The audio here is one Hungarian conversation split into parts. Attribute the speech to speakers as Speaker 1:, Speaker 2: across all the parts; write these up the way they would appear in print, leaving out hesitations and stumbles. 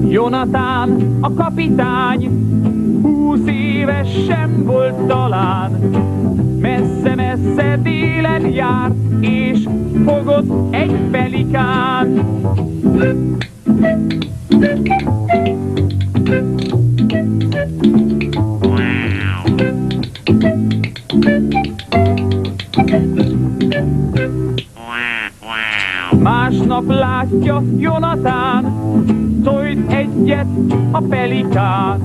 Speaker 1: Jonatán, a kapitány, 20 éves sem volt talán. Messze-messze délen járt, és fogott egy pelikán. Másnap látja Jonatán, tojt egyet a pelikán.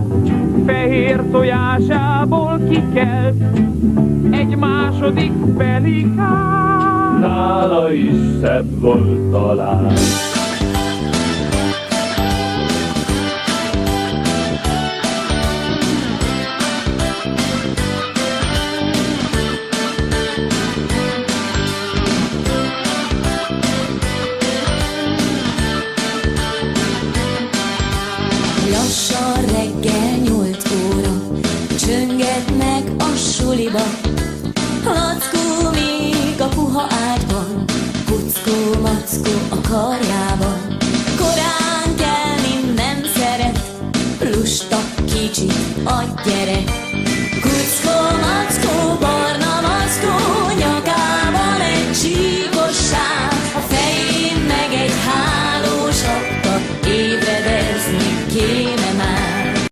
Speaker 1: Fehér tojásából kikelt egy második pelikán.
Speaker 2: Nála is szebb volt talán.
Speaker 3: Lassan reggel 8 óra, csöngetnek a suliba. Lackó még a puha ágyban, kuckó-mackó a karjában.